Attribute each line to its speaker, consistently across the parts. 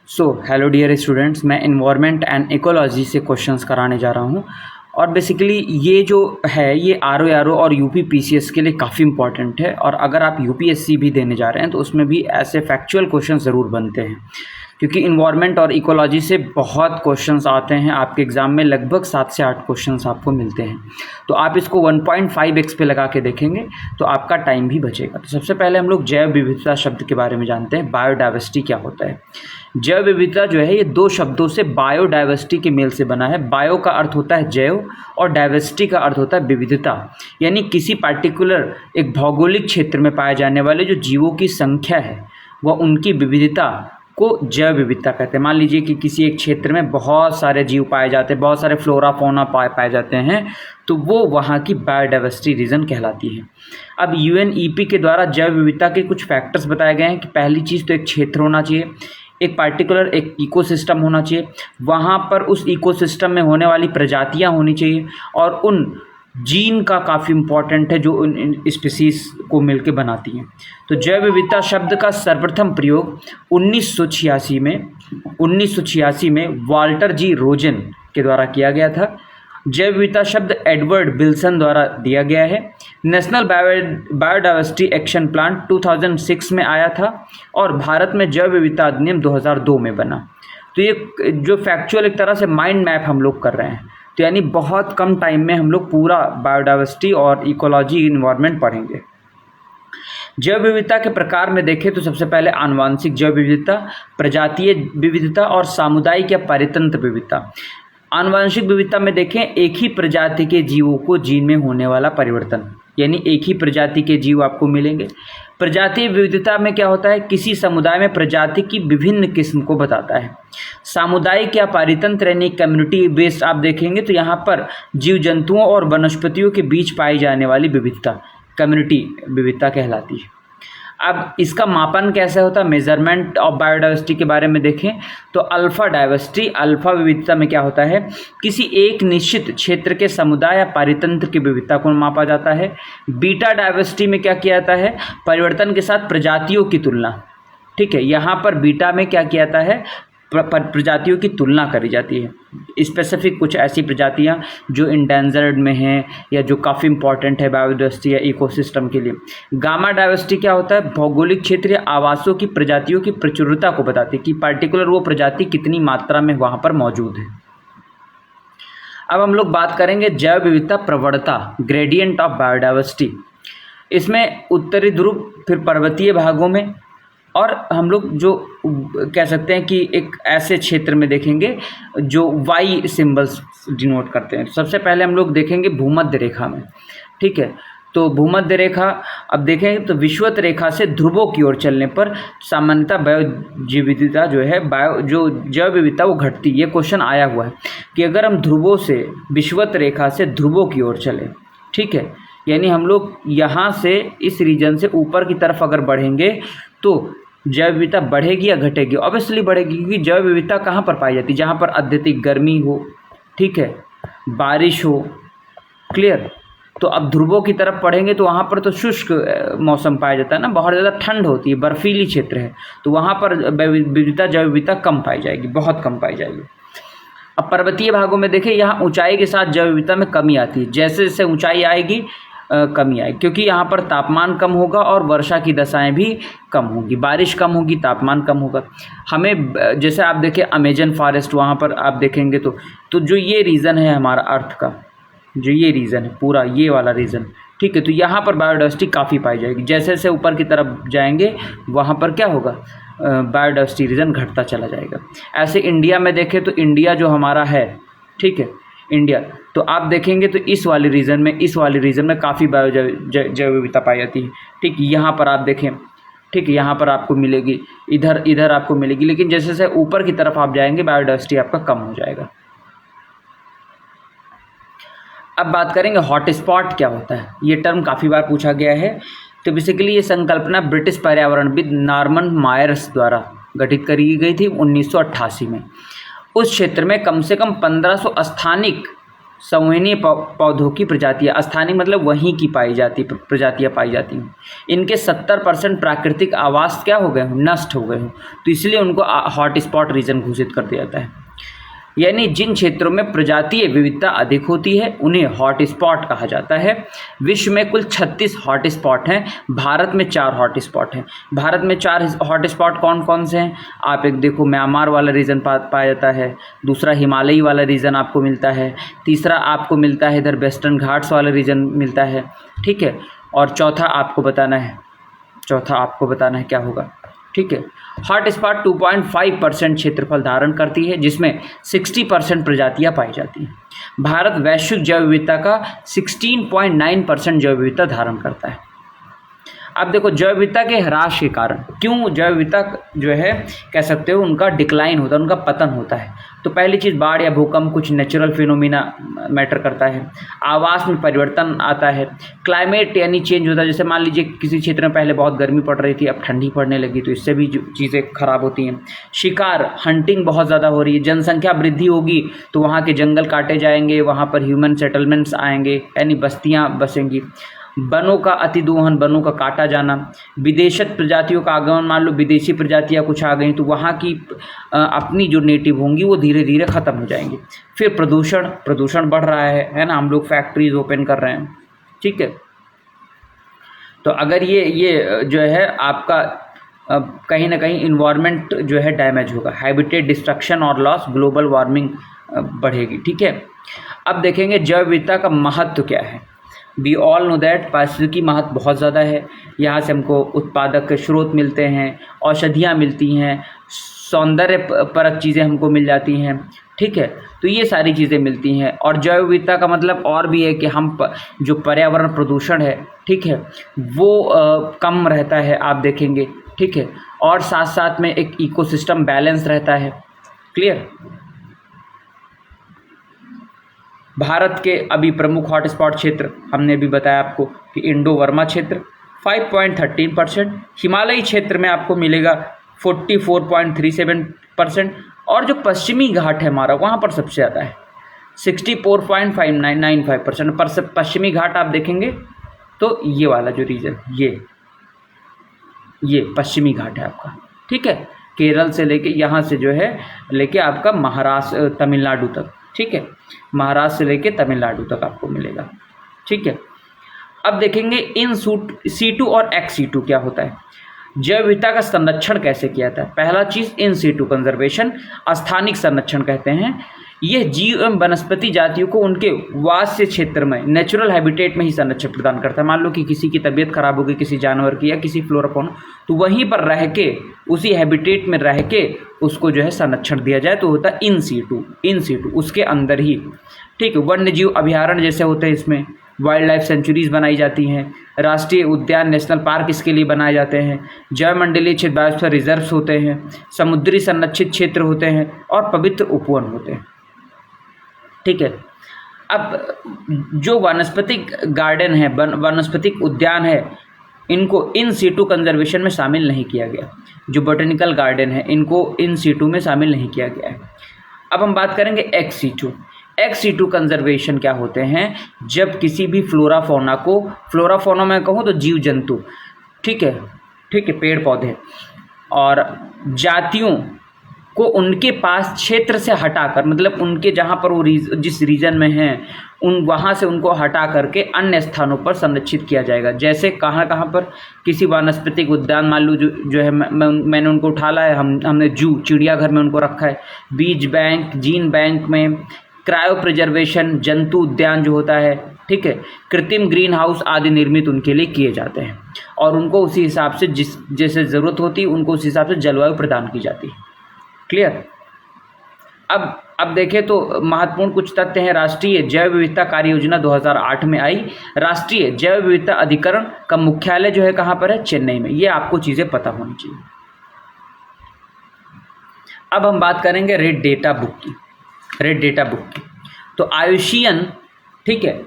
Speaker 1: So hello dear students, मैं environment and ecology से questions कराने जा रहा हूँ। और बेसिकली ये जो है ये आर ओ और यूपी पीसीएस के लिए काफ़ी इंपॉर्टेंट है। और अगर आप यूपीएससी भी देने जा रहे हैं तो उसमें भी ऐसे फैक्चुअल क्वेश्चन ज़रूर बनते हैं, क्योंकि इन्वायरमेंट और इकोलॉजी से बहुत क्वेश्चंस आते हैं आपके एग्ज़ाम में। लगभग 7 से 8 क्वेश्चंस आपको मिलते हैं। तो आप इसको 1.5x पे लगा के देखेंगे तो आपका टाइम भी बचेगा। तो सबसे पहले हम लोग जैव विविधता शब्द के बारे में जानते हैं। बायोडाइवर्सिटी क्या होता है? जैव विविधता जो है ये 2 शब्दों से बायोडाइवर्सिटी के मेल से बना है। बायो का अर्थ होता है जैव और डाइवर्सिटी का अर्थ होता है विविधता, यानी किसी पार्टिकुलर एक भौगोलिक क्षेत्र में पाए जाने वाले जो जीवों की संख्या है वह उनकी विविधता को जैव विविधता कहते हैं। मान लीजिए कि किसी एक क्षेत्र में बहुत सारे जीव पाए जाते हैं, बहुत सारे फ्लोरा फौना पाए जाते हैं, तो वो वहाँ की बायोडाइवर्सिटी रीजन कहलाती है। अब यूएनईपी के द्वारा जैव विविधता के कुछ फैक्टर्स बताए गए हैं कि पहली चीज़ तो एक क्षेत्र होना चाहिए, एक पार्टिकुलर एक इकोसिस्टम होना चाहिए, वहाँ पर उस इकोसिस्टम में होने वाली प्रजातियाँ होनी चाहिए, और उन जीन का काफ़ी इम्पॉर्टेंट है जो उन स्पीसीज को मिलके बनाती हैं। तो जैव विविधता शब्द का सर्वप्रथम प्रयोग 1986 में वाल्टर जी रोजन के द्वारा किया गया था। जैव विविधता शब्द एडवर्ड विल्सन द्वारा दिया गया है। नेशनल बायोडाइवर्सिटी एक्शन प्लान 2006 में आया था और भारत में जैव विविधता अधिनियम 2002 में बना। तो ये जो फैक्चुअल एक तरह से माइंड मैप हम लोग कर रहे हैं, तो यानी बहुत कम टाइम में हम लोग पूरा बायोडाइवर्सिटी और इकोलॉजी इन्वायरमेंट पढ़ेंगे। जैव विविधता के प्रकार में देखें तो सबसे पहले आनुवांशिक जैव विविधता, प्रजातीय विविधता और सामुदायिक या पारितंत्र विविधता। आनुवांशिक विविधता में देखें एक ही प्रजाति के जीवों को जीन में होने वाला परिवर्तन, यानी एक ही प्रजाति के जीव आपको मिलेंगे। प्रजातीय विविधता में क्या होता है? किसी समुदाय में प्रजाति की विभिन्न किस्म को बताता है। सामुदायिक या पारितंत्र यानी कम्युनिटी बेस्ड आप देखेंगे तो यहाँ पर जीव जंतुओं और वनस्पतियों के बीच पाई जाने वाली विविधता कम्युनिटी विविधता कहलाती है। अब इसका मापन कैसे होता है? मेजरमेंट ऑफ बायोडाइवर्सिटी के बारे में देखें तो अल्फा डाइवर्सिटी, अल्फा विविधता में क्या होता है? किसी एक निश्चित क्षेत्र के समुदाय या पारितंत्र की विविधता को मापा जाता है। बीटा डाइवर्सिटी में क्या किया जाता है? परिवर्तन के साथ प्रजातियों की तुलना। ठीक है, यहाँ पर बीटा में क्या किया जाता है? प्रजातियों की तुलना करी जाती है। स्पेसिफिक कुछ ऐसी प्रजातियां जो इंडेंजर्ड में हैं या जो काफ़ी इंपॉर्टेंट है बायोडाइवर्सिटी या इकोसिस्टम के लिए। गामा डाइवर्सिटी क्या होता है? भौगोलिक क्षेत्र या आवासों की प्रजातियों की प्रचुरता को बताती है कि पार्टिकुलर वो प्रजाति कितनी मात्रा में वहाँ पर मौजूद है। अब हम लोग बात करेंगे जैव विविधता प्रवणता, ग्रेडियंट ऑफ बायोडाइवर्सिटी। इसमें उत्तरी ध्रुव, फिर पर्वतीय भागों में, और हम लोग जो कह सकते हैं कि एक ऐसे क्षेत्र में देखेंगे जो वाई सिंबल्स डिनोट करते हैं। सबसे पहले हम लोग देखेंगे भूमध्य रेखा में। ठीक है, तो भूमध्य रेखा अब देखें तो विषुवत रेखा से ध्रुवों की ओर चलने पर सामान्यतः बायोविविधता जो है जो जैव विविधता वो घटती है। ये क्वेश्चन आया हुआ है कि अगर हम ध्रुवों से विषुवत रेखा से ध्रुवों की ओर चलें, ठीक है, यानी हम लोग यहाँ से इस रीजन से ऊपर की तरफ अगर बढ़ेंगे तो जैव विविधता बढ़ेगी या घटेगी? ऑब्वियसली बढ़ेगी, क्योंकि जैव विविधता कहाँ पर पाई जाती है? जहाँ पर अत्यधिक गर्मी हो, ठीक है, बारिश हो। क्लियर? तो अब ध्रुवों की तरफ पढ़ेंगे तो वहाँ पर तो शुष्क मौसम पाया जाता है ना, बहुत ज़्यादा ठंड होती है, बर्फीली क्षेत्र है, तो वहाँ पर विविधता जैव विविधता कम पाई जाएगी, बहुत कम पाई जाएगी। अब पर्वतीय भागों में देखें, यहाँ ऊंचाई के साथ जैव विविधता में कमी आती है। जैसे जैसे ऊंचाई आएगी कमी आएगी, क्योंकि यहाँ पर तापमान कम होगा और वर्षा की दशाएं भी कम होंगी, बारिश कम होगी, तापमान कम होगा। हमें जैसे आप देखें अमेजन फॉरेस्ट, वहाँ पर आप देखेंगे तो जो ये रीज़न है हमारा अर्थ का, जो ये रीज़न है पूरा ये वाला रीज़न, ठीक है, तो यहाँ पर बायोडाइवर्सिटी काफ़ी पाई जाएगी। जैसे जैसे ऊपर की तरफ जाएंगे वहाँ पर क्या होगा? बायोडाइवर्सिटी रीजन घटता चला जाएगा। ऐसे इंडिया में देखें तो इंडिया जो हमारा है, ठीक है, इंडिया, तो आप देखेंगे तो इस वाले रीजन में काफ़ी जैव विविधता पाई जाती है। ठीक, यहाँ पर आप देखें, ठीक है, यहाँ पर आपको मिलेगी, इधर आपको मिलेगी, लेकिन जैसे जैसे ऊपर की तरफ आप जाएंगे बायोडाइवर्सिटी आपका कम हो जाएगा। अब बात करेंगे हॉटस्पॉट क्या होता है। ये टर्म काफ़ी बार पूछा गया है। तो बेसिकली ये संकल्पना ब्रिटिश पर्यावरणविद नॉर्मन मायर्स द्वारा गठित करी गई थी 1988 में। उस क्षेत्र में कम से कम 1500 स्थानिक संवहनीय पौधों की प्रजातियां, स्थानीय मतलब वहीं की पाई जाती प्रजातियां पाई जाती हैं। इनके 70% प्राकृतिक आवास क्या हो गए हैं, नष्ट हो गए हैं, तो इसलिए उनको हॉट स्पॉट रीजन घोषित कर दिया जाता है। यानी जिन क्षेत्रों में प्रजातीय विविधता अधिक होती है उन्हें हॉट स्पॉट कहा जाता है। विश्व में कुल 36 हॉट स्पॉट हैं, भारत में 4 हॉट स्पॉट हैं। भारत में 4 हॉट स्पॉट कौन कौन से हैं, आप एक देखो, म्यांमार वाला रीजन पाया जाता है, दूसरा हिमालयी वाला रीजन आपको मिलता है, तीसरा आपको मिलता है इधर वेस्टर्न घाट्स वाला रीजन मिलता है, ठीक है, और चौथा आपको बताना है क्या होगा, ठीक है। हॉट स्पॉट 2.5% क्षेत्रफल धारण करती है, जिसमें 60% प्रजातियां पाई जाती हैं। भारत वैश्विक जैव विविधता का 16.9% जैव विविधता धारण करता है। अब देखो, जैव विविधता के ह्रास के कारण, क्यों जैव विविधता जो है कह सकते हो उनका डिक्लाइन होता है, उनका पतन होता है, तो पहली चीज़ बाढ़ या भूकंप, कुछ नेचुरल फिनोमिना मैटर करता है, आवास में परिवर्तन आता है, क्लाइमेट यानी चेंज होता है, जैसे मान लीजिए किसी क्षेत्र में पहले बहुत गर्मी पड़ रही थी, अब ठंडी पड़ने लगी, तो इससे भी चीज़ें खराब होती हैं। शिकार, हंटिंग बहुत ज़्यादा हो रही है, जनसंख्या वृद्धि होगी तो वहाँ के जंगल काटे जाएंगे, वहाँ पर ह्यूमन सेटलमेंट्स आएंगे, यानी बस्तियाँ बसेंगी। वनों का अतिदोहन, वनों का काटा जाना, विदेशत प्रजातियों का आगमन, मान लो विदेशी प्रजातियां कुछ आ गई तो वहाँ की अपनी जो नेटिव होंगी वो धीरे धीरे ख़त्म हो जाएंगी। फिर प्रदूषण बढ़ रहा है ना, हम लोग फैक्ट्रीज ओपन कर रहे हैं, ठीक है। तो अगर ये जो है आपका कहीं ना कहीं इन्वायरमेंट जो है डैमेज होगा, हैबिटेट डिस्ट्रक्शन और लॉस, ग्लोबल वार्मिंग बढ़ेगी, ठीक है। अब देखेंगे जैव विविधता का महत्व क्या है। वी ऑल नो दैट पारिस्थितिकी महत्व बहुत ज़्यादा है, यहाँ से हमको उत्पादक स्रोत मिलते हैं, औषधियाँ मिलती हैं, सौंदर्य परक चीज़ें हमको मिल जाती हैं, ठीक है, तो ये सारी चीज़ें मिलती हैं। और जैव विविधता का मतलब और भी है कि हम जो पर्यावरण प्रदूषण है, ठीक है, वो कम रहता है, आप देखेंगे, ठीक है, और साथ साथ में एक इकोसिस्टम बैलेंस रहता है। क्लियर। भारत के अभी प्रमुख हॉटस्पॉट क्षेत्र हमने भी बताया आपको कि इंडो वर्मा क्षेत्र 5.13%, हिमालयी क्षेत्र में आपको मिलेगा 44.37%, और जो पश्चिमी घाट है हमारा वहाँ पर सबसे ज़्यादा है 64.5995%। पर पश्चिमी घाट आप देखेंगे तो ये वाला जो रीजन, ये पश्चिमी घाट है आपका, ठीक है, केरल से लेके यहाँ से जो है लेके आपका महाराष्ट्र तमिलनाडु तक, ठीक है, महाराष्ट्र से लेके तमिलनाडु तक आपको मिलेगा, ठीक है। अब देखेंगे इन सीटू और एक्स सीटू क्या होता है, जैव विविधता का संरक्षण कैसे किया जाता है। पहला चीज़ इन सीटू कंजर्वेशन, स्थानिक संरक्षण कहते हैं। यह जीव एवं वनस्पति जातियों को उनके वास्य क्षेत्र में, नेचुरल हैबिटेट में ही संरक्षण प्रदान करता है। मान लो कि किसी की तबीयत खराब हो गई, किसी जानवर की या किसी फ्लोरा फौना, तो वहीं पर रह के, उसी हैबिटेट में रह के उसको जो है संरक्षण दिया जाए, तो होता है इन सीटू उसके अंदर ही, ठीक है। वन्य जीव अभयारण्य जैसे होते हैं, इसमें वाइल्ड लाइफ सेंचुरीज बनाई जाती हैं, राष्ट्रीय उद्यान नेशनल पार्क इसके लिए बनाए जाते हैं, जैव मंडलीय क्षेत्र बायोस्फीयर रिजर्व्स होते हैं, समुद्री संरक्षित क्षेत्र होते हैं, और पवित्र उपवन होते हैं, ठीक है। अब जो वनस्पतिक गार्डन है, वनस्पतिक उद्यान है, इनको इन सीटू कंजर्वेशन में शामिल नहीं किया गया। जो बोटेनिकल गार्डन है इनको इन सीटू में शामिल नहीं किया गया है। अब हम बात करेंगे एक्स सीटू कंजर्वेशन क्या होते हैं। जब किसी भी फ्लोरा फौना में कहूँ तो जीव जंतु, ठीक है, पेड़ पौधे और जातियों को उनके पास क्षेत्र से हटाकर, मतलब उनके जहाँ पर वो जिस रीजन में हैं वहाँ से उनको हटा करके अन्य स्थानों पर संरक्षित किया जाएगा। जैसे कहाँ पर किसी वनस्पतिक उद्यान, मान लो जो है मैंने उनको उठा लाया, हमने चिड़ियाघर में उनको रखा है, बीज बैंक, जीन बैंक में, क्रायो प्रिजर्वेशन, जंतु उद्यान जो होता है, ठीक है, कृत्रिम ग्रीन हाउस आदि निर्मित उनके लिए किए जाते हैं, और उनको उसी हिसाब से जैसे ज़रूरत होती है उनको उस हिसाब से जलवायु प्रदान की जाती है। क्लियर। अब देखें तो महत्वपूर्ण कुछ तथ्य हैं। राष्ट्रीय जैव विविधता कार्य योजना 2008 में आई। राष्ट्रीय जैव विविधता अधिकरण का मुख्यालय जो है कहाँ पर है, चेन्नई में। ये आपको चीज़ें पता होनी चाहिए। अब हम बात करेंगे रेड डेटा बुक की। तो आयुषियन, ठीक है,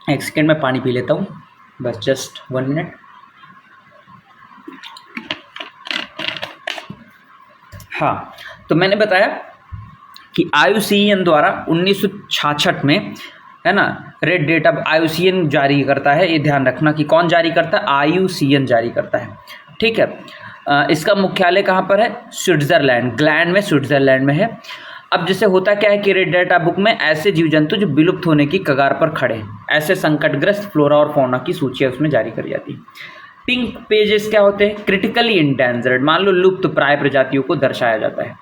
Speaker 1: एक सेकेंड में पानी पी लेता हूँ, बस जस्ट 1 मिनट। हाँ, तो मैंने बताया कि IUCN द्वारा 1966 में, है ना, रेड डेटा IUCN जारी करता है। ये ध्यान रखना कि कौन जारी करता है, IUCN जारी करता है, ठीक है। इसका मुख्यालय कहाँ पर है, स्विट्जरलैंड, ग्लैंड में, स्विट्जरलैंड में है। अब जैसे होता क्या है कि रेड डेटा बुक में ऐसे जीव जंतु जो विलुप्त होने की कगार पर खड़े हैं, ऐसे संकटग्रस्त फ्लोरा और फौना की सूचियाँ उसमें जारी करी जाती है। पिंक पेजेस क्या होते हैं, क्रिटिकली इंडेंजर्ड, मान लो लुप्त प्राय प्रजातियों को दर्शाया जाता है।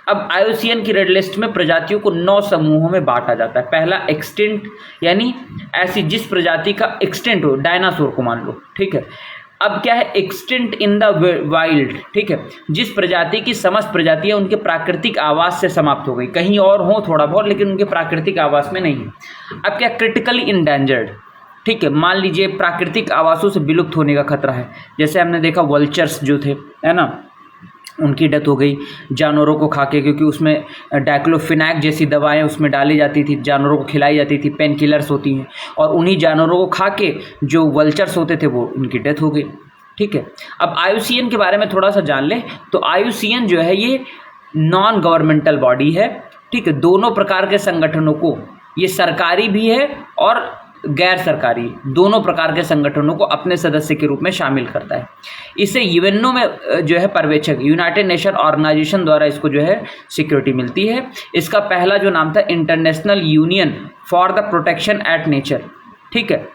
Speaker 1: अब IUCN की रेड लिस्ट में प्रजातियों को 9 समूहों में बांटा जाता है। पहला एक्सटिंक्ट, यानी ऐसी जिस प्रजाति का एक्सटिंक्ट हो, डायनासोर को मान लो, ठीक है। अब क्या है, एक्सटिंक्ट इन द वाइल्ड, ठीक है, जिस प्रजाति की समस्त प्रजातियां उनके प्राकृतिक आवास से समाप्त हो गई, कहीं और हो थोड़ा बहुत लेकिन उनके प्राकृतिक आवास में नहीं है। अब क्या, क्रिटिकली इंडेंजर्ड, ठीक है, मान लीजिए प्राकृतिक आवासों से विलुप्त होने का खतरा है। जैसे हमने देखा वल्चर्स जो थे, है ना, उनकी डेथ हो गई जानवरों को खा के, क्योंकि उसमें डाइक्लोफिनैक जैसी दवाएं उसमें डाली जाती थी, जानवरों को खिलाई जाती थी, पेन किलर्स होती हैं, और उन्हीं जानवरों को खा के जो वल्चर्स होते थे वो उनकी डेथ हो गई, ठीक है। अब IUCN के बारे में थोड़ा सा जान ले तो IUCN जो है ये नॉन गवर्नमेंटल बॉडी है, ठीक है। दोनों प्रकार के संगठनों को, ये सरकारी भी है और गैर सरकारी, दोनों प्रकार के संगठनों को अपने सदस्य के रूप में शामिल करता है। इसे यूएनओ में जो है पर्यवेक्षक, यूनाइटेड नेशन ऑर्गेनाइजेशन द्वारा इसको जो है सिक्योरिटी मिलती है। इसका पहला जो नाम था international union for the protection at nature, ठीक है,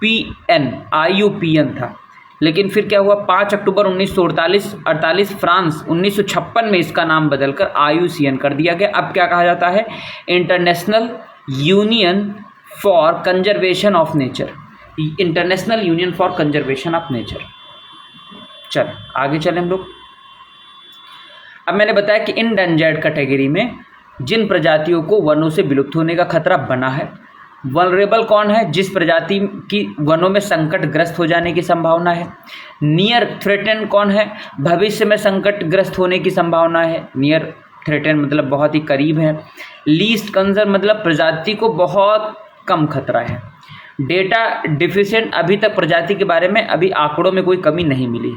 Speaker 1: IUPN था। लेकिन फिर क्या हुआ, 5 अक्टूबर 1948 फ्रांस 1956 में इसका नाम बदलकर IUCN कर दिया गया। अब क्या कहा जाता है, international union for conservation of nature, international union for conservation of nature. चल आगे चलें हम लोग। अब मैंने बताया कि इंडेंजर्ड कैटेगरी में जिन प्रजातियों को वनों से विलुप्त होने का खतरा बना है। वल्नरेबल कौन है, जिस प्रजाति की वनों में संकटग्रस्त हो जाने की संभावना है। नियर थ्रेटन कौन है, भविष्य में संकटग्रस्त होने की संभावना है। नियर थ्रेटन मतलब बहुत ही करीब है। लीस्ट कंसर्न मतलब प्रजाति को बहुत कम खतरा है। डेटा डिफिशिएंट, अभी तक प्रजाति के बारे में अभी आंकड़ों में कोई कमी नहीं मिली।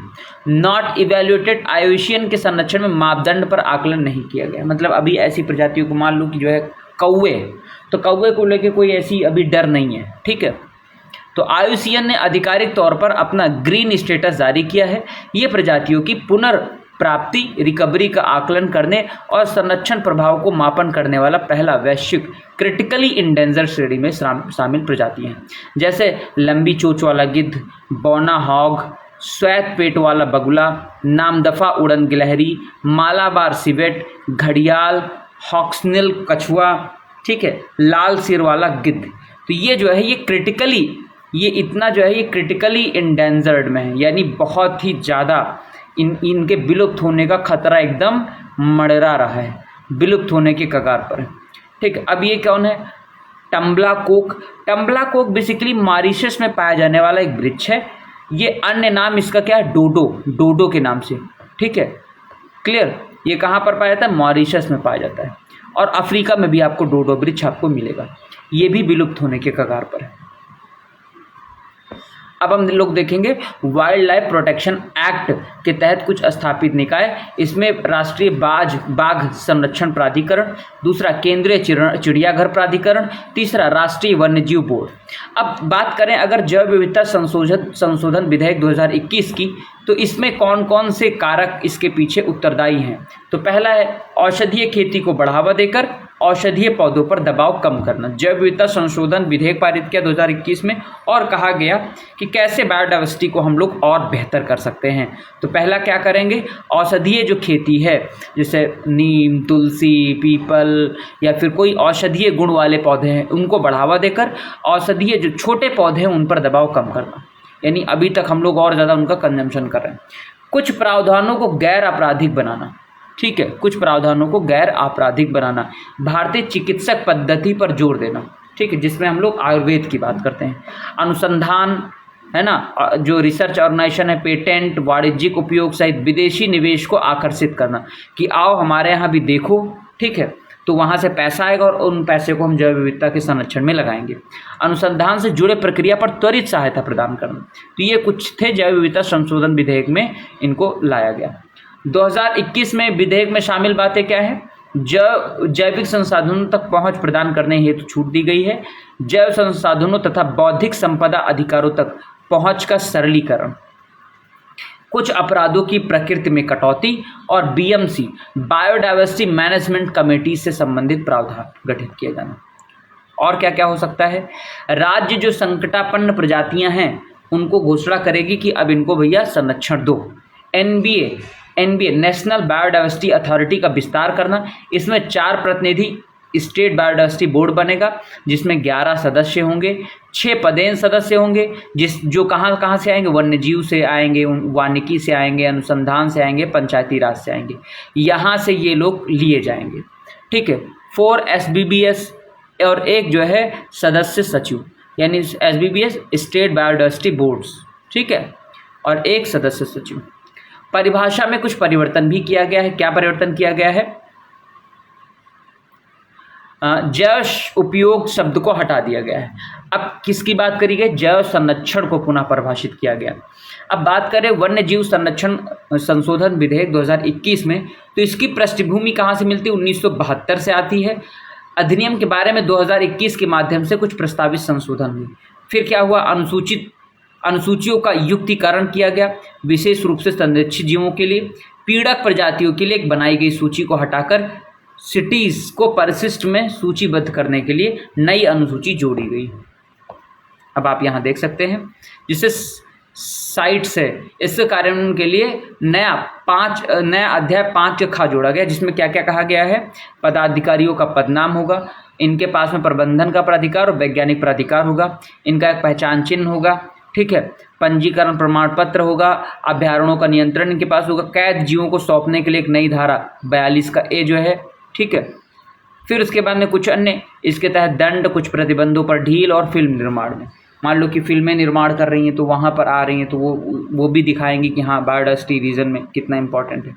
Speaker 1: नॉट इवैल्यूएटेड, IUCN के संरक्षण में मापदंड पर आकलन नहीं किया गया, मतलब अभी ऐसी प्रजातियों को मान लो कि जो है कौवे, तो कौवे को लेके कोई ऐसी अभी डर नहीं है, ठीक है। तो IUCN ने आधिकारिक तौर पर अपना ग्रीन स्टेटस जारी किया है। ये प्रजातियों की पुनर्प्राप्ति, रिकवरी का आकलन करने और संरक्षण प्रभाव को मापन करने वाला पहला वैश्विक क्रिटिकली इंडेंजर श्रेणी में शामिल प्रजातियां हैं। जैसे लंबी चोंच वाला गिद्ध, बौना हॉग, श्वेत पेट वाला बगुला, नामदफा उड़न गिलहरी, मालाबार सिवेट, घड़ियाल, हॉक्सनिल कछुआ, ठीक है, लाल सिर वाला गिद्ध। तो ये जो है ये क्रिटिकली, ये इतना जो है ये क्रिटिकली इंडेंजर्ड में है, यानी बहुत ही ज़्यादा इनके विलुप्त होने का खतरा एकदम मंडरा रहा है, विलुप्त होने के कगार पर है, ठीक है। अब ये कौन है, टम्बला कोक। टम्बला कोक बेसिकली मॉरिशस में पाया जाने वाला एक वृक्ष है। ये अन्य नाम इसका क्या है, डोडो, डोडो के नाम से, ठीक है, क्लियर। ये कहाँ पर पाया जाता है, मॉरिशस में पाया जाता है, और अफ्रीका में भी आपको डोडो वृक्ष आपको मिलेगा। ये भी विलुप्त होने के कगार पर है। अब हम लोग देखेंगे वाइल्ड लाइफ प्रोटेक्शन एक्ट के तहत कुछ स्थापित निकाय। इसमें राष्ट्रीय बाघ संरक्षण प्राधिकरण, दूसरा केंद्रीय चिड़ियाघर प्राधिकरण, तीसरा राष्ट्रीय वन्यजीव बोर्ड। अब बात करें अगर जैव विविधता संशोधन विधेयक 2021 की, तो इसमें कौन कौन से कारक इसके पीछे उत्तरदायी हैं। तो पहला है औषधीय खेती को बढ़ावा देकर औषधीय पौधों पर दबाव कम करना। जैव विविधता संशोधन विधेयक पारित किया 2021 में, और कहा गया कि कैसे बायोडाइवर्सिटी को हम लोग और बेहतर कर सकते हैं। तो पहला क्या करेंगे, औषधीय जो खेती है जैसे नीम, तुलसी, पीपल या फिर कोई औषधीय गुण वाले पौधे हैं उनको बढ़ावा देकर औषधीय जो छोटे पौधे हैं उन पर दबाव कम करना, यानी अभी तक हम लोग और ज़्यादा उनका कंजम्पशन कर रहे हैं। कुछ प्रावधानों को गैर आपराधिक बनाना, ठीक है, कुछ प्रावधानों को गैर आपराधिक बनाना। भारतीय चिकित्सक पद्धति पर जोर देना, ठीक है, जिसमें हम लोग आयुर्वेद की बात करते हैं। अनुसंधान है ना, जो रिसर्च ऑर्गेनाइजेशन है, पेटेंट, वाणिज्यिक उपयोग सहित विदेशी निवेश को आकर्षित करना कि आओ हमारे यहाँ भी देखो, ठीक है, तो वहाँ से पैसा आएगा और उन पैसे को हम जैव विविधता के संरक्षण में लगाएंगे। अनुसंधान से जुड़े प्रक्रिया पर त्वरित सहायता प्रदान करना। तो ये कुछ थे जैव विविधता संशोधन विधेयक में इनको लाया गया। 2021 में विधेयक में शामिल बातें क्या है? जैविक संसाधनों तक पहुंच प्रदान करने हेतु छूट दी गई है। जैव संसाधनों तथा बौद्धिक संपदा अधिकारों तक पहुंच का सरलीकरण, कुछ अपराधों की प्रकृति में कटौती और बीएमसी बायोडायवर्सिटी मैनेजमेंट कमेटी से संबंधित प्रावधान गठित किया जाना। और क्या क्या हो सकता है? राज्य जो संकटापन्न प्रजातियां हैं उनको घोषणा करेगी कि अब इनको भैया संरक्षण दो। एनबीए नेशनल बायोडायवर्सिटी अथॉरिटी का विस्तार करना, इसमें 4 प्रतिनिधि स्टेट बायोडायवर्सिटी बोर्ड बनेगा जिसमें 11 सदस्य होंगे, 6 पदेन सदस्य होंगे जो कहाँ से आएंगे? वन्य जीव से आएंगे, वानिकी से आएंगे, अनुसंधान से आएंगे, पंचायती राज से आएंगे, यहाँ से ये लोग लिए जाएंगे। ठीक है, 4 SBBS और एक जो है सदस्य सचिव, यानी SBBS स्टेट बायोडायवर्सिटी बोर्ड्स, ठीक है, और एक सदस्य सचिव। परिभाषा में कुछ परिवर्तन भी किया गया है। क्या परिवर्तन किया गया है? जैव उपयोग शब्द को हटा दिया गया है। अब किसकी बात करी गई? जैव संरक्षण को पुनः परिभाषित किया गया। अब बात करें वन्य जीव संरक्षण संशोधन विधेयक 2021 में, तो इसकी पृष्ठभूमि कहाँ से मिलती है? 1972 से आती है। अधिनियम के बारे में 2021 के माध्यम से कुछ प्रस्तावित संशोधन हुए। फिर क्या हुआ? अनुसूचियों का युक्तिकरण किया गया, विशेष रूप से संरक्षित जीवों के लिए। पीड़क प्रजातियों के लिए एक बनाई गई सूची को हटाकर सिटीज को परिशिष्ट में सूचीबद्ध करने के लिए नई अनुसूची जोड़ी गई। अब आप यहाँ देख सकते हैं जिससे साइट से इस कार्यान्वयन के लिए नया अध्याय 5 ख जोड़ा गया, जिसमें क्या क्या कहा गया है? पदाधिकारियों का पदनाम होगा, इनके पास में प्रबंधन का प्राधिकार और वैज्ञानिक प्राधिकार होगा, इनका एक पहचान चिन्ह होगा, ठीक है, पंजीकरण प्रमाण पत्र होगा, अभ्यारण्यों का नियंत्रण इनके पास होगा, कैद जीवों को सौंपने के लिए एक नई धारा 42 का ए जो है, ठीक है। फिर उसके बाद में कुछ अन्य इसके तहत दंड, कुछ प्रतिबंधों पर ढील और फिल्म निर्माण में, मान लो कि फिल्में निर्माण कर रही हैं तो वहाँ पर आ रही हैं तो वो भी दिखाएंगे कि हाँ बायोडायवर्सिटी रीजन में कितना इंपॉर्टेंट है।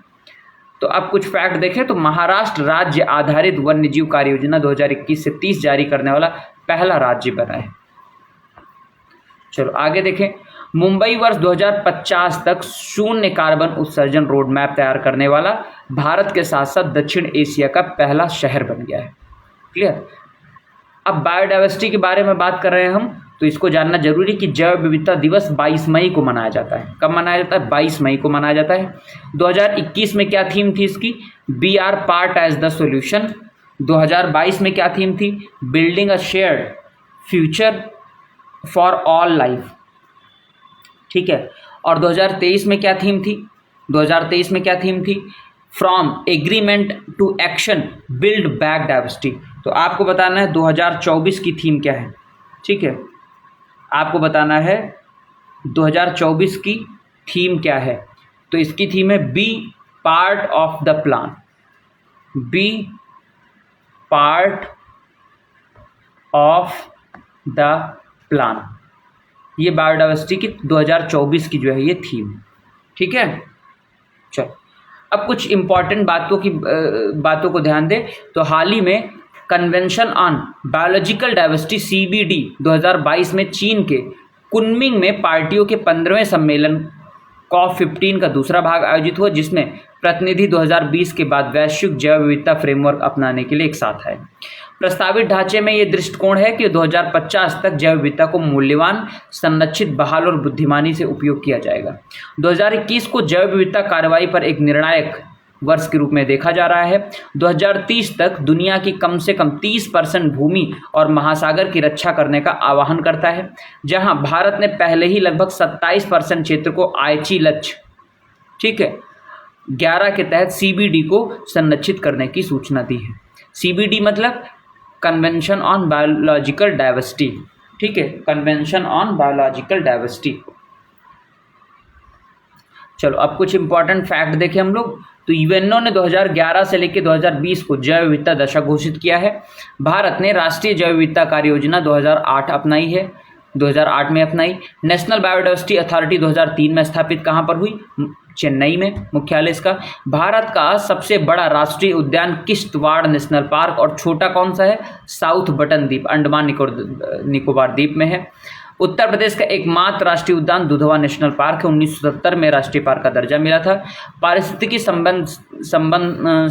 Speaker 1: तो अब कुछ फैक्ट देखें तो महाराष्ट्र राज्य आधारित वन्य जीव कार्य योजना 2021 से 30 जारी करने वाला पहला राज्य बना है। चलो आगे देखें। मुंबई वर्ष 2050 तक शून्य कार्बन उत्सर्जन रोड मैप तैयार करने वाला भारत के साथ साथ दक्षिण एशिया का पहला शहर बन गया है। क्लियर। अब बायोडायवर्सिटी के बारे में बात कर रहे हैं हम, तो इसको जानना जरूरी कि जैव विविधता दिवस 22 मई को मनाया जाता है। कब मनाया जाता है? 22 मई को मनाया जाता है। 2021 में क्या थीम थी इसकी? We are part as the solution. 2022 में क्या थीम थी? Building a shared future for all life, ठीक है। और 2023 में क्या थीम थी? 2023 में क्या थीम थी? From agreement to action build back diversity. तो आपको बताना है 2024 की थीम क्या है, ठीक है। आपको बताना है 2024 की थीम क्या है। तो इसकी थीम है be part of the plan. Be part of the plan, ये बायोडायवर्सिटी की 2024 की जो है ये थीम, ठीक है। चलो अब कुछ इंपॉर्टेंट बातों को ध्यान दें। तो हाल ही में convention on biological diversity CBD 2022 में चीन के कुनमिंग में पार्टियों के 15वें सम्मेलन COP15 का दूसरा भाग आयोजित हुआ, जिसमें प्रतिनिधि 2020 के बाद वैश्विक जैव विविधता फ्रेमवर्क अपनाने के लिए एक साथ आए। प्रस्तावित ढांचे में ये दृष्टिकोण है कि 2050 तक जैव विविधता को मूल्यवान, संरक्षित, बहाल और बुद्धिमानी से उपयोग किया जाएगा। 2021 को जैव विविधता कार्रवाई पर एक निर्णायक वर्ष के रूप में देखा जा रहा है। 2030 तक दुनिया की कम से कम 30% भूमि और महासागर की रक्षा करने का आह्वान करता है, जहां भारत ने पहले ही लगभग 27% क्षेत्र को आईची लक्ष्य, ठीक है, 11 के तहत CBD को संरक्षित करने की सूचना दी है। CBD मतलब कन्वेंशन ऑन बायोलॉजिकल डाइवर्सिटी, ठीक है, कन्वेंशन ऑन बायोलॉजिकल डाइवर्सिटी। चलो अब कुछ इंपॉर्टेंट फैक्ट देखें हम लोग। तो यूएनओ ने 2011 से लेकर 2020 को जैव विविधता दशक घोषित किया है। भारत ने राष्ट्रीय जैव विविधता कार्य योजना 2008 अपनाई है, 2008 में अपनाई। नेशनल बायोडायवर्सिटी अथॉरिटी 2003 में स्थापित कहाँ पर हुई? चेन्नई में मुख्यालय इसका। भारत का सबसे बड़ा राष्ट्रीय उद्यान किश्तवाड़ नेशनल पार्क और छोटा कौन सा है? साउथ बटन द्वीप, अंडमान निकोबार द्वीप में है। उत्तर प्रदेश का एकमात्र राष्ट्रीय उद्यान दुधवा नेशनल पार्क है, 1970 में राष्ट्रीय पार्क का दर्जा मिला था। पारिस्थितिकी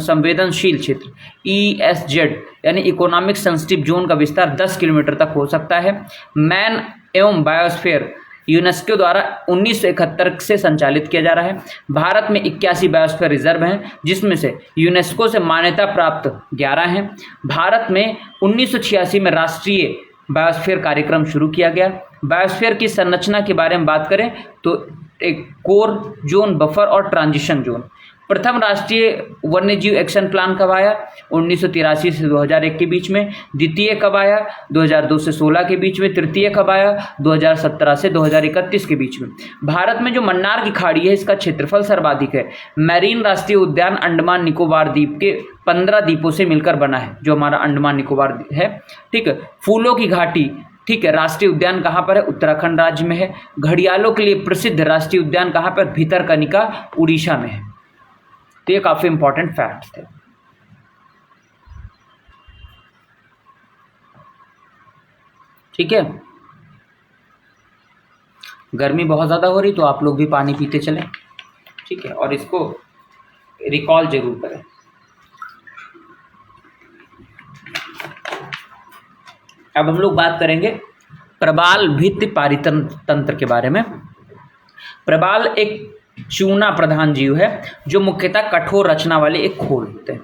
Speaker 1: संवेदनशील क्षेत्र ESZ यानी इकोनॉमिक सेंसिटिव जोन का विस्तार 10 किलोमीटर तक हो सकता है। मैन एवं बायोस्फीयर यूनेस्को द्वारा 1971 से संचालित किया जा रहा है। भारत में 81 बायोस्फीयर रिजर्व हैं, जिसमें से यूनेस्को से मान्यता प्राप्त 11 हैं। भारत में 1986 में राष्ट्रीय बायोस्फीयर कार्यक्रम शुरू किया गया। बायोस्फीयर की संरचना के बारे में बात करें तो एक कोर जोन, बफर और ट्रांजिशन जोन। प्रथम राष्ट्रीय वन्यजीव एक्शन प्लान कब आया? 1983 से 2001 के बीच में। द्वितीय कब आया? 2002 से 16 के बीच में। तृतीय कब आया? 2017 से 2031 के बीच में। भारत में जो मन्नार की खाड़ी है, इसका क्षेत्रफल सर्वाधिक है। मैरीन राष्ट्रीय उद्यान अंडमान निकोबार द्वीप के 15 द्वीपों से मिलकर बना है, जो हमारा अंडमान निकोबार है। ठीक है। फूलों की घाटी, ठीक है, राष्ट्रीय उद्यान कहाँ पर है? उत्तराखंड राज्य में है। घड़ियालों के लिए प्रसिद्ध राष्ट्रीय उद्यान कहाँ पर? भितरकनिका उड़ीसा में है। तो ये काफी इंपॉर्टेंट फैक्ट्स थे। ठीक है, गर्मी बहुत ज्यादा हो रही तो आप लोग भी पानी पीते चलें। ठीक है, और इसको रिकॉल जरूर करें। अब हम लोग बात करेंगे प्रबाल भित्ति पारितन तंत्र के बारे में। प्रबाल एक चूना प्रधान जीव है जो मुख्यतः कठोर रचना वाले एक खोल होते हैं।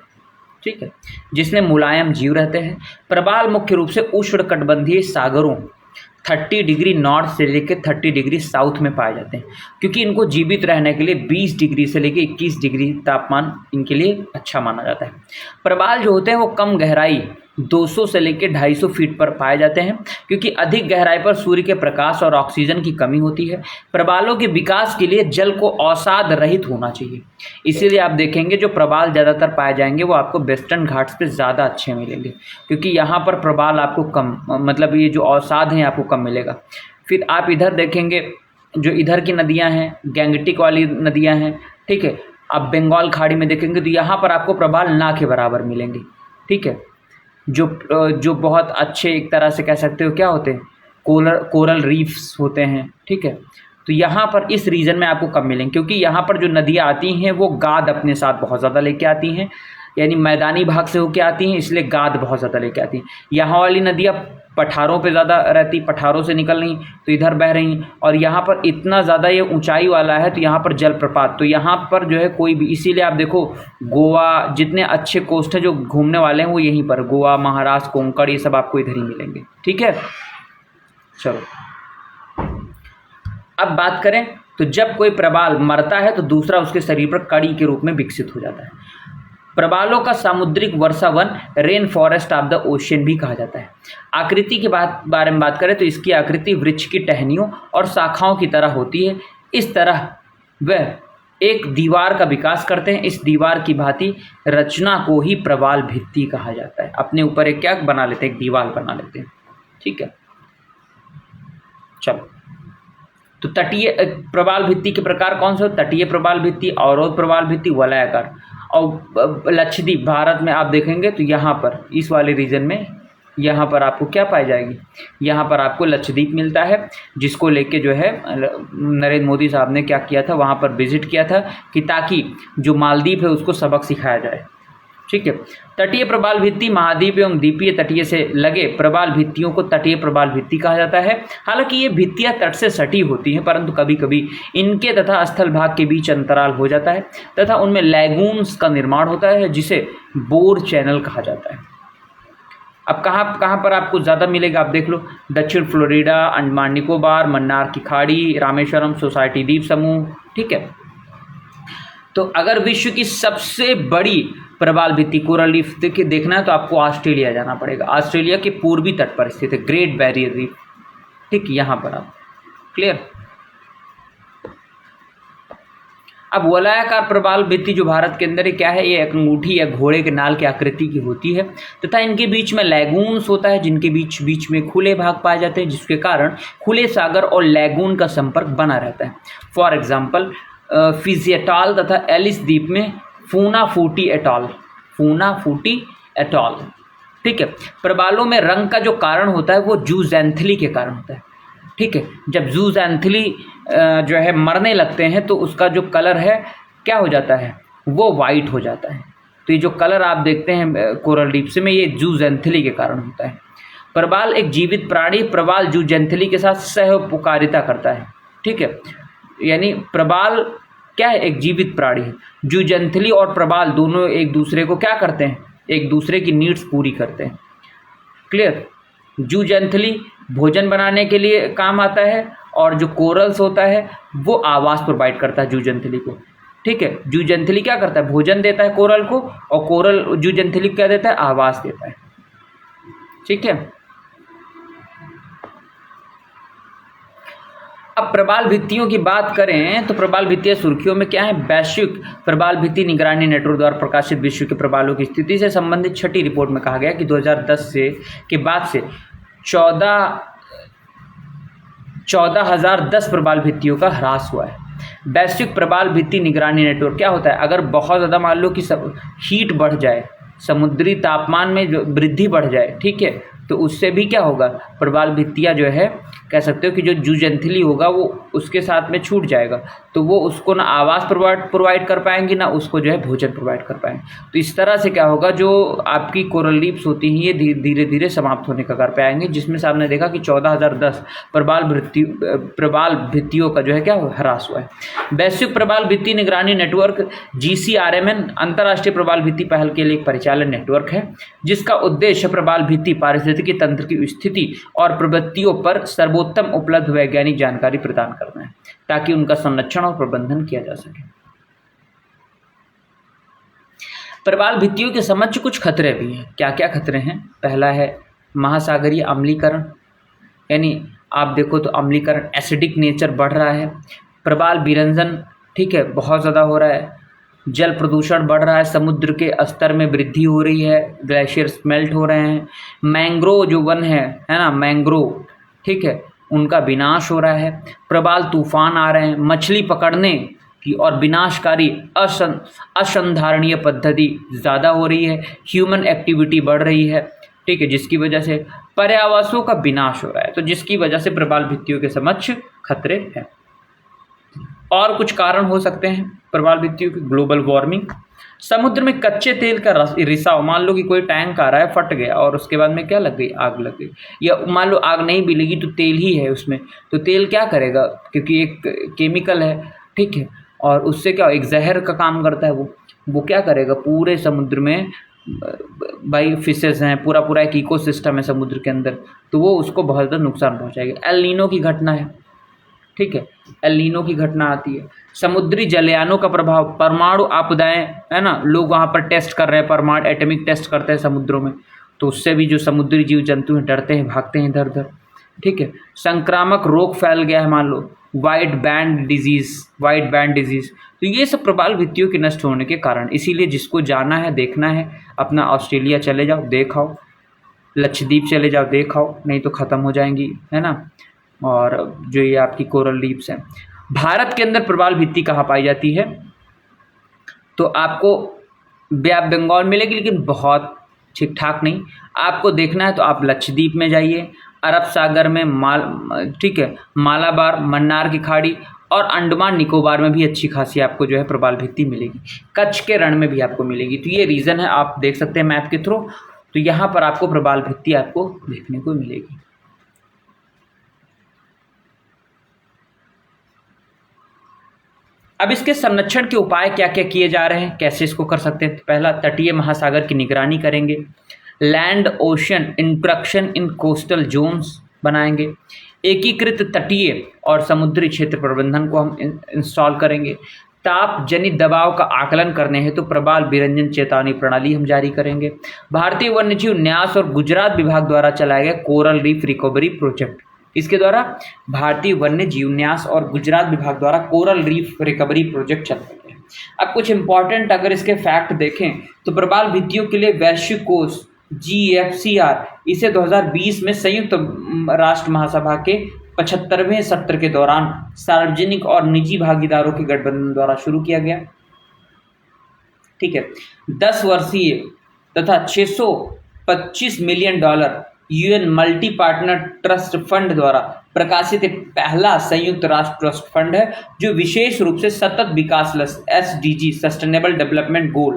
Speaker 1: ठीक है, जिसमें मुलायम जीव रहते हैं। प्रबाल मुख्य रूप से उष्णकटिबंधीय सागरों 30 डिग्री नॉर्थ से लेकर 30 डिग्री साउथ में पाए जाते हैं, क्योंकि इनको जीवित रहने के लिए 20 डिग्री से लेकर 21 डिग्री तापमान इनके लिए अच्छा माना जाता है। प्रबाल जो होते हैं वो कम गहराई 200 से लेकर 250 फीट पर पाए जाते हैं, क्योंकि अधिक गहराई पर सूर्य के प्रकाश और ऑक्सीजन की कमी होती है। प्रबालों के विकास के लिए जल को अवसाद रहित होना चाहिए, इसीलिए आप देखेंगे जो प्रबाल ज़्यादातर पाए जाएंगे वो आपको वेस्टर्न घाट्स पे ज़्यादा अच्छे मिलेंगे, क्योंकि यहाँ पर प्रबाल आपको कम, मतलब ये जो अवसाद हैं आपको कम मिलेगा। फिर आप इधर देखेंगे जो इधर की नदियाँ हैं, गैंगटिक वाली नदियाँ हैं। ठीक है, आप बंगाल खाड़ी में देखेंगे तो यहाँ पर आपको प्रबाल ना के बराबर मिलेंगे। ठीक है, जो बहुत अच्छे एक तरह से कह सकते हो क्या होते हैं, कोरल रीफ्स होते हैं। ठीक है, तो यहाँ पर इस रीजन में आपको कम मिलेंगे, क्योंकि यहाँ पर जो नदियाँ आती हैं वो गाद अपने साथ बहुत ज़्यादा लेके आती हैं, यानी मैदानी भाग से होके आती हैं, इसलिए गाद बहुत ज़्यादा लेके आती हैं। यहाँ वाली नदियाँ पठारों पे ज़्यादा रहती, पठारों से निकल रही तो इधर बह रही, और यहाँ पर इतना ज़्यादा ये ऊंचाई वाला है तो यहाँ पर जलप्रपात, तो यहाँ पर जो है कोई भी, इसीलिए आप देखो गोवा, जितने अच्छे कोस्ट हैं जो घूमने वाले हैं वो यहीं पर, गोवा, महाराष्ट्र, कोंकण, ये सब आपको इधर ही मिलेंगे। ठीक है, चलो अब बात करें तो जब कोई प्रबाल मरता है तो दूसरा उसके शरीर पर कड़ी के रूप में विकसित हो जाता है। प्रबालों का सामुद्रिक वर्षा वन, rain forest of the ocean भी कहा जाता है। आकृति के बारे में बात करें तो इसकी आकृति वृक्ष की टहनियों और शाखाओं की तरह होती है। इस तरह वह एक दीवार का विकास करते हैं। इस दीवार की भांति रचना को ही प्रबाल भित्ति कहा जाता है। अपने ऊपर एक क्या बना लेते हैं, एक दीवार बना लेते हैं। ठीक है, चलो तो तटीय प्रबाल भित्ति के प्रकार कौन से हो? तटीय प्रबाल भित्ति, अवरोध प्रबाल भित्ति, वलयाकार। और लक्षद्वीप भारत में आप देखेंगे तो यहाँ पर इस वाले रीजन में यहाँ पर आपको क्या पाई जाएगी, यहाँ पर आपको लक्षद्वीप मिलता है, जिसको लेके जो है नरेंद्र मोदी साहब ने क्या किया था, वहाँ पर विजिट किया था कि ताकि जो मालदीव है उसको सबक सिखाया जाए। ठीक है, तटीय प्रबाल भित्ति महाद्वीप एवं द्वीपीय तटीय से लगे प्रबाल भित्तियों को तटीय प्रबाल भित्ति कहा जाता है। हालांकि ये भित्तियां तट से सटी होती हैं, परंतु कभी कभी इनके तथा स्थल भाग के बीच अंतराल हो जाता है तथा उनमें लैगून्स का निर्माण होता है, जिसे बोर चैनल कहा जाता है। अब कहाँ पर आपको ज़्यादा मिलेगा, आप देख लो, दक्षिण फ्लोरिडा, अंडमान निकोबार, मन्नार की खाड़ी, रामेश्वरम, सोसाइटी द्वीप समूह। ठीक है, तो अगर विश्व की सबसे बड़ी प्रबाल भित्ति कोरल रीफ देखना है तो आपको ऑस्ट्रेलिया जाना पड़ेगा। ऑस्ट्रेलिया के पूर्वी तट पर स्थित है ग्रेट बैरियर रीफ। ठीक, यहाँ पर आप क्लियर। अब वलयाकार प्रबाल भित्ति जो भारत के अंदर है क्या है, ये एक अंगूठी या घोड़े के नाल की आकृति की होती है तथा इनके बीच में लैगून्स होता है, जिनके बीच में खुले भाग पाए जाते हैं, जिसके कारण खुले सागर और लैगून का संपर्क बना रहता है। फॉर एग्जाम्पल फिजी एटॉल तथा एलिस द्वीप में फूनाफूटी एटॉल। ठीक है, प्रबालों में रंग का जो कारण होता है वो जूजेंथली के कारण होता है। ठीक है। जब जूज़ैंथली जो है मरने लगते हैं तो उसका जो कलर है क्या हो जाता है, वो वाइट हो जाता है। तो ये जो कलर आप देखते हैं कोरल रीफ्स में, ये जूज़ैंथली के कारण होता है। प्रवाल एक जीवित प्राणी प्रवाल जूज़ैंथली के साथ सह-उपकारिता करता है, ठीक है। यानी प्रवाल क्या है, एक जीवित प्राणी है। जूज़ैंथली और प्रवाल दोनों एक दूसरे को क्या करते हैं, एक दूसरे की नीड्स पूरी करते हैं। क्लियर। जूज़ैंथली भोजन बनाने के लिए काम आता है और जो कोरल्स होता है वो आवास प्रोवाइड करता है जूज़ैंथली को, ठीक है। जूज़ैंथली क्या करता है, भोजन देता है कोरल को, और कोरल जूज़ैंथली क्या देता है, आवास देता है, ठीक है। अब प्रवाल भित्तियों की बात करें तो प्रवाल भित्तियां सुर्खियों में क्या है, वैश्विक प्रवाल भित्ति निगरानी नेटवर्क द्वारा प्रकाशित विश्व के प्रवालों की स्थिति से संबंधित छठी रिपोर्ट में कहा गया कि 2010 के बाद से 14,010 प्रवाल भित्तियों का ह्रास हुआ है। वैश्विक प्रवाल भित्ति निगरानी नेटवर्क क्या होता है, अगर बहुत ज़्यादा मान लो कि हीट बढ़ जाए, समुद्री तापमान में वृद्धि बढ़ जाए, ठीक है, तो उससे भी क्या होगा, प्रवाल भित्तियाँ जो है कह सकते हो कि जो जूज़ैंथली होगा वो उसके साथ में छूट जाएगा, तो वो उसको ना आवास प्रोवाइड कर पाएंगी, ना उसको जो है भोजन प्रोवाइड कर पाएंगे। तो इस तरह से क्या होगा, जो आपकी कोरल रीफ्स होती हैं ये धीरे धीरे समाप्त होने का कगार पे आएंगे, जिसमें से आपने देखा कि 14,010 प्रवाल भित्तियों का जो है क्या ह्रास हुआ है। वैश्विक प्रवाल भित्ति निगरानी नेटवर्क GCRMN अंतर्राष्ट्रीय प्रवाल भित्ति पहल के लिए एक परिचालन नेटवर्क है, जिसका उद्देश्य प्रवाल भित्ति पारिस्थितिकी तंत्र की स्थिति और प्रवृत्तियों पर सर्वोत्तम उपलब्ध वैज्ञानिक जानकारी प्रदान करना है, ताकि उनका संरक्षण और प्रबंधन किया जा सके। प्रवाल भित्तियों के समक्ष कुछ खतरे भी हैं। क्या क्या खतरे हैं, पहला है महासागरीय अम्लीकरण, यानी आप देखो तो अम्लीकरण, एसिडिक नेचर बढ़ रहा है। प्रवाल विरंजन, ठीक है, बहुत ज़्यादा हो रहा है। जल प्रदूषण बढ़ रहा है, समुद्र के स्तर में वृद्धि हो रही है, ग्लेशियर्स मेल्ट हो रहे हैं। मैंग्रोव जो वन है ना, मैंग्रोव, ठीक है, उनका विनाश हो रहा है। प्रवाल तूफान आ रहे हैं। मछली पकड़ने की और विनाशकारी असंधारणीय पद्धति ज़्यादा हो रही है। ह्यूमन एक्टिविटी बढ़ रही है, ठीक है, जिसकी वजह से पर्यावासों का विनाश हो रहा है, तो जिसकी वजह से प्रवाल भित्तियों के समक्ष खतरे हैं। और कुछ कारण हो सकते हैं प्रवाल भित्तियों की, ग्लोबल वार्मिंग, समुद्र में कच्चे तेल का रिसाव, मान लो कि कोई टैंक आ रहा है, फट गया और उसके बाद में क्या लग गई, आग लग गई, या मान लो आग नहीं भी लगी तो तेल ही है उसमें, तो तेल क्या करेगा, क्योंकि एक केमिकल है, ठीक है, और उससे क्या एक जहर का काम करता है, वो क्या करेगा, पूरे समुद्र में भाई फिशेस हैं, पूरा एक इकोसिस्टम है समुद्र के अंदर, तो वो उसको बहुत ज़्यादा नुकसान पहुँचाएगा। एल नीनो की घटना है, ठीक है, एल नीनो की घटना आती है। समुद्री जलयानों का प्रभाव, परमाणु आपदाएं, है ना, लोग वहाँ पर टेस्ट कर रहे हैं, परमाणु एटॉमिक टेस्ट करते हैं समुद्रों में, तो उससे भी जो समुद्री जीव जंतु हैं डरते हैं, भागते हैं इधर उधर, ठीक है। संक्रामक रोग फैल गया है, मान लो वाइट बैंड डिजीज़, तो ये सब प्रवाल भित्तियों के नष्ट होने के कारण। इसीलिए जिसको जाना है, देखना है, अपना ऑस्ट्रेलिया चले जाओ, देख आओ, लक्षद्वीप चले जाओ, देख आओ, नहीं तो ख़त्म हो जाएंगी, है ना। और जो ये आपकी कोरल रीफ्स हैं। भारत के अंदर प्रवाल भित्ति कहाँ पाई जाती है, तो आपको बे ऑफ बंगाल मिलेगी, लेकिन बहुत ठीक ठाक नहीं। आपको देखना है तो आप लक्षद्वीप में जाइए, अरब सागर में ठीक है, मालाबार, मन्नार की खाड़ी और अंडमान निकोबार में भी अच्छी खासी आपको जो है प्रवाल भित्ति मिलेगी। कच्छ के रण में भी आपको मिलेगी। तो ये रीज़न है, आप देख सकते हैं मैप के थ्रू, तो यहाँ पर आपको प्रवाल भित्ति आपको देखने को मिलेगी। अब इसके संरक्षण के उपाय क्या क्या किए जा रहे हैं, कैसे इसको कर सकते हैं। पहला, तटीय महासागर की निगरानी करेंगे। Land ocean interaction in coastal zones बनाएंगे। एकीकृत तटीय और समुद्री क्षेत्र प्रबंधन को हम इंस्टॉल करेंगे। ताप जनित दबाव का आकलन करने हेतु प्रवाल विरंजन चेतावनी प्रणाली हम जारी करेंगे। भारतीय वन्यजीव न्यास और गुजरात विभाग द्वारा चलाए गए कोरल रीफ रिकवरी प्रोजेक्ट, इसके द्वारा भारतीय वन्य जीव न्यास और गुजरात विभाग द्वारा कोरल रीफ रिकवरी प्रोजेक्ट चल रहे हैं। अब कुछ इंपॉर्टेंट अगर इसके फैक्ट देखें तो प्रवाल भित्तियों के लिए वैश्विक कोष GFCR इसे 2020 में संयुक्त राष्ट्र महासभा के 75वें सत्र के दौरान सार्वजनिक और निजी भागीदारों के गठबंधन द्वारा शुरू किया गया, ठीक है। 10 वर्षीय तथा $625 million UN multi partner trust fund द्वारा प्रकाशित एक पहला संयुक्त राष्ट्र ट्रस्ट फंड है जो विशेष रूप से सतत विकास लक्ष्य SDG सस्टेनेबल डेवलपमेंट गोल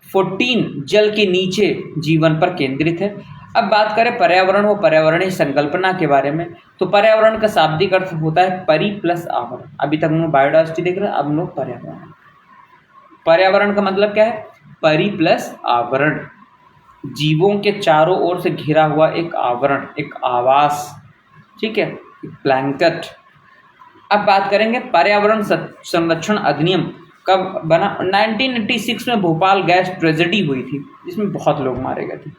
Speaker 1: 14 जल के नीचे जीवन पर केंद्रित है। अब बात करें पर्यावरण व पर्यावरणीय संकल्पना के बारे में, तो पर्यावरण का शाब्दिक अर्थ होता है परि प्लस आवरण। अभी तक हम लोग बायोडाइवर्सिटी देख रहे हैं, अब हम लोग पर्यावरण। पर्यावरण का मतलब क्या है? परि प्लस आवरण, जीवों के चारों ओर से घिरा हुआ एक आवरण, एक आवास, ठीक है, ब्लैंकेट। अब बात करेंगे पर्यावरण संरक्षण अधिनियम कब बना? 1986 में भोपाल गैस ट्रेजेडी हुई थी, जिसमें बहुत लोग मारे गए थे।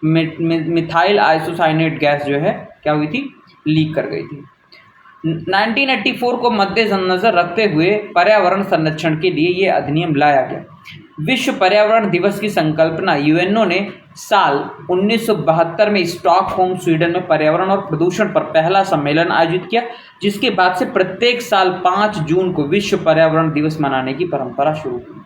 Speaker 1: मिथाइल आइसोसाइनेट गैस जो है क्या हुई थी? लीक कर गई थी। 1984 को मद्देनजर रखते हुए पर्यावरण संरक्षण के लिए ये अधिनियम लाया गया। विश्व पर्यावरण दिवस की संकल्पना यूएनओ ने साल 1972 में स्टॉकहोम स्वीडन में पर्यावरण और प्रदूषण पर पहला सम्मेलन आयोजित किया, जिसके बाद से प्रत्येक साल 5 जून को विश्व पर्यावरण दिवस मनाने की परंपरा शुरू हुई।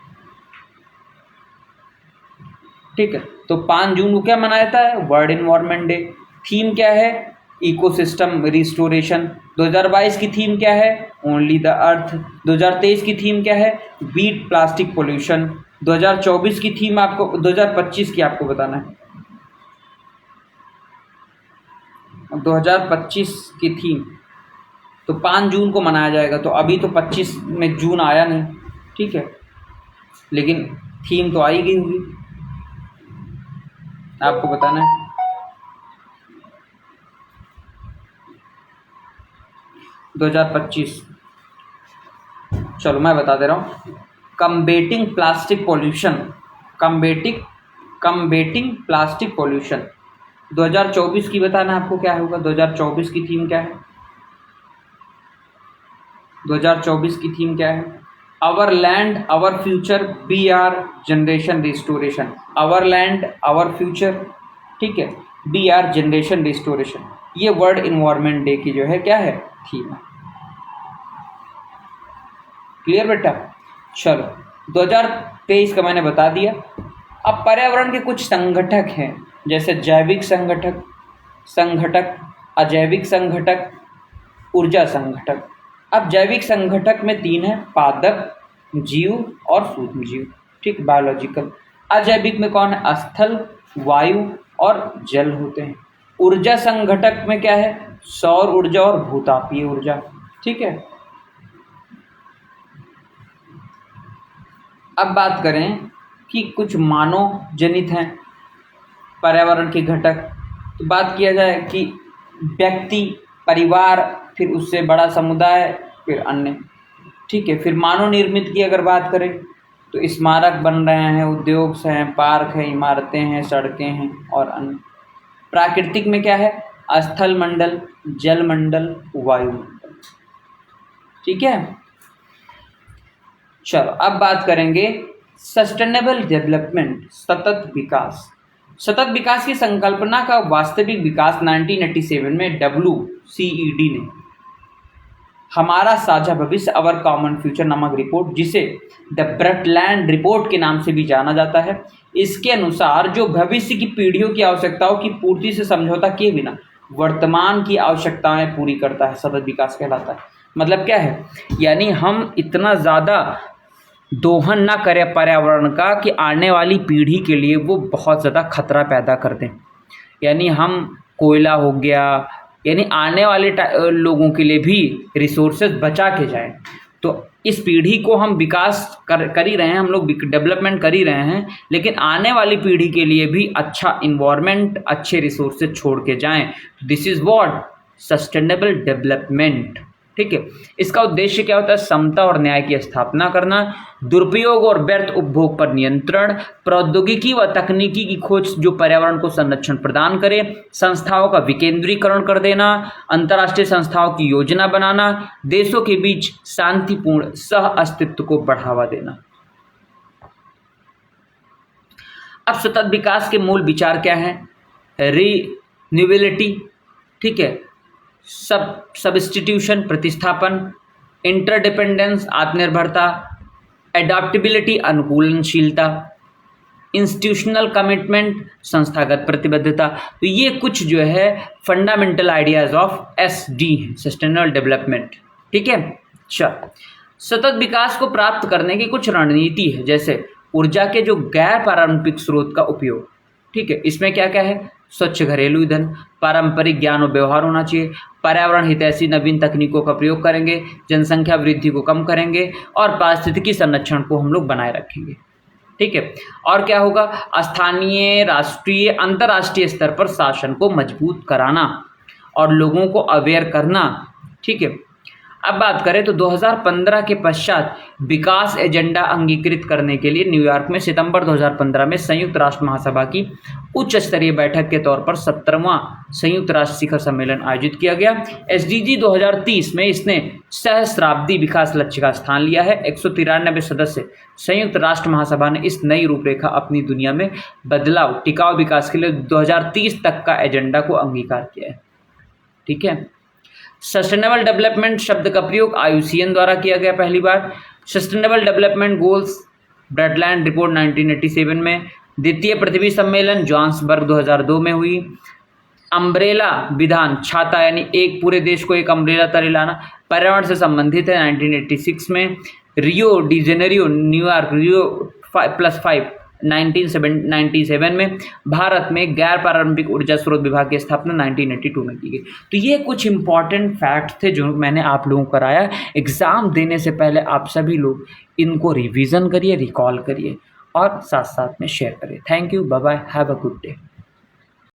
Speaker 1: ठीक है, तो 5 जून को क्या मनाया जाता है? World environment day. थीम क्या है? Ecosystem restoration. 2022 की थीम क्या है? Only the earth. 2023 की थीम क्या है? Beat plastic pollution. 2024 की थीम आपको 2025 की आपको बताना है। 2025 की थीम तो 5 जून को मनाया जाएगा, तो अभी तो 25 में जून आया नहीं, ठीक है, लेकिन थीम तो आई गई होगी, आपको बताना है। दो 2025, चलो मैं बता दे रहा हूँ। कम्बेटिंग प्लास्टिक पोल्यूशन, कम्बेटिंग प्लास्टिक पोल्यूशन 2024 की बताना आपको क्या होगा। 2024 की थीम क्या है? 2024 की थीम क्या है? Our land our future BR generation restoration. Our land our future, ठीक है, BR जनरेशन रिस्टोरेशन। ये वर्ल्ड इन्वायरमेंट डे की जो है क्या है? थीम है। क्लियर बेटा? चलो 2023 का मैंने बता दिया। अब पर्यावरण के कुछ संगठक हैं, जैसे जैविक संगठक, अजैविक संगठक, ऊर्जा संगठक। अब जैविक संगठक में 3 है, पादप जीव और सूक्ष्म जीव, ठीक, बायोलॉजिकल। अजैविक में कौन है? स्थल, वायु और जल होते हैं। ऊर्जा संगठक में क्या है? सौर ऊर्जा और भूतापीय ऊर्जा, ठीक है। अब बात करें कि कुछ मानव जनित हैं पर्यावरण के घटक, तो बात किया जाए कि व्यक्ति, परिवार, फिर उससे बड़ा समुदाय, फिर अन्य, ठीक है। फिर मानव निर्मित की अगर बात करें तो स्मारक बन रहे हैं, उद्योग हैं, पार्क हैं, इमारतें हैं, सड़कें हैं और अन्य। प्राकृतिक में क्या है? स्थल मंडल, जल मंडल, वायुमंडल, ठीक है। चलो अब बात करेंगे सस्टेनेबल डेवलपमेंट, सतत विकास। सतत विकास की संकल्पना का वास्तविक विकास 1987 में WCED ने हमारा साझा भविष्य अवर कॉमन फ्यूचर नामक रिपोर्ट, जिसे द ब्रटलैंड रिपोर्ट के नाम से भी जाना जाता है, इसके अनुसार जो भविष्य की पीढ़ियों की आवश्यकताओं की पूर्ति से समझौता किए बिना वर्तमान की आवश्यकताएं पूरी करता है, सतत विकास कहलाता है। मतलब क्या है? यानी हम इतना ज़्यादा दोहन ना करें पर्यावरण का कि आने वाली पीढ़ी के लिए वो बहुत ज़्यादा खतरा पैदा कर दें। यानी हम कोयला हो गया, यानी आने वाले लोगों के लिए भी रिसोर्सेज बचा के जाएं। तो इस पीढ़ी को हम विकास कर ही रहे हैं, हम लोग डेवलपमेंट कर ही रहे हैं, लेकिन आने वाली पीढ़ी के लिए भी अच्छा इन्वायरमेंट, अच्छे रिसोर्सेज छोड़ के जाएं। This is what sustainable development, ठीक है। इसका उद्देश्य क्या होता है? समता और न्याय की स्थापना करना, दुरुपयोग और व्यर्थ उपभोग पर नियंत्रण, प्रौद्योगिकी व तकनीकी की खोज जो पर्यावरण को संरक्षण प्रदान करे, संस्थाओं का विकेंद्रीकरण कर देना, अंतर्राष्ट्रीय संस्थाओं की योजना बनाना, देशों के बीच शांतिपूर्ण सह अस्तित्व को बढ़ावा देना। अब सतत विकास के मूल विचार क्या हैं? रिन्यूएबिलिटी, ठीक है, सब्स्टिट्यूशन प्रतिस्थापन, इंटरडिपेंडेंस आत्मनिर्भरता, एडाप्टेबिलिटी अनुकूलनशीलता, इंस्टीट्यूशनल कमिटमेंट, संस्थागत प्रतिबद्धता। तो ये कुछ जो है फंडामेंटल आइडियाज ऑफ एसडी हैं, सस्टेनेबल डेवलपमेंट। ठीक है। अच्छा, सतत विकास को प्राप्त करने की कुछ रणनीति है, जैसे ऊर्जा के जो गैर पारंपरिक स्रोत का उपयोग। ठीक है, इसमें क्या क्या है? स्वच्छ घरेलू ईंधन, पारंपरिक ज्ञान और व्यवहार होना चाहिए, पर्यावरण हितैषी नवीन तकनीकों का प्रयोग करेंगे, जनसंख्या वृद्धि को कम करेंगे और पारिस्थितिकी संरक्षण को हम लोग बनाए रखेंगे। ठीक है। और क्या होगा? स्थानीय, राष्ट्रीय, अंतर्राष्ट्रीय स्तर पर शासन को मजबूत कराना और लोगों को अवेयर करना। ठीक है। अब बात करें तो 2015 के पश्चात विकास एजेंडा अंगीकृत करने के लिए न्यूयॉर्क में सितंबर 2015 में संयुक्त राष्ट्र महासभा की उच्च स्तरीय बैठक के तौर पर 17वां संयुक्त राष्ट्र शिखर सम्मेलन आयोजित किया गया। एसडीजी 2030 में इसने सहस्राब्दी विकास लक्ष्य का स्थान लिया है। 193 सदस्य संयुक्त राष्ट्र महासभा ने इस नई रूपरेखा अपनी दुनिया में बदलाव, टिकाऊ विकास के लिए 2030 तक का एजेंडा को अंगीकार किया है। ठीक है। सस्टेनेबल डेवलपमेंट शब्द का प्रयोग IUCN द्वारा किया गया पहली बार। सस्टेनेबल डेवलपमेंट गोल्स ब्रडलैंड रिपोर्ट 1987 में। द्वितीय पृथ्वी सम्मेलन जोहान्सबर्ग 2002 में हुई। अम्ब्रेला विधान, छाता, यानी एक पूरे देश को एक अम्ब्रेला तरह लाना, पर्यावरण से संबंधित है 1986 में। रियो डी जेनेरियो न्यूयॉर्क रियो +5 1997 में। भारत में गैर पारंपरिक ऊर्जा स्रोत विभाग की स्थापना 1982 में की गई। तो ये कुछ इंपॉर्टेंट फैक्ट थे जो मैंने आप लोगों को कराया। एग्ज़ाम देने से पहले आप सभी लोग इनको रिवीजन करिए, रिकॉल करिए और साथ साथ में शेयर करिए। Thank you, bye bye, have a good day.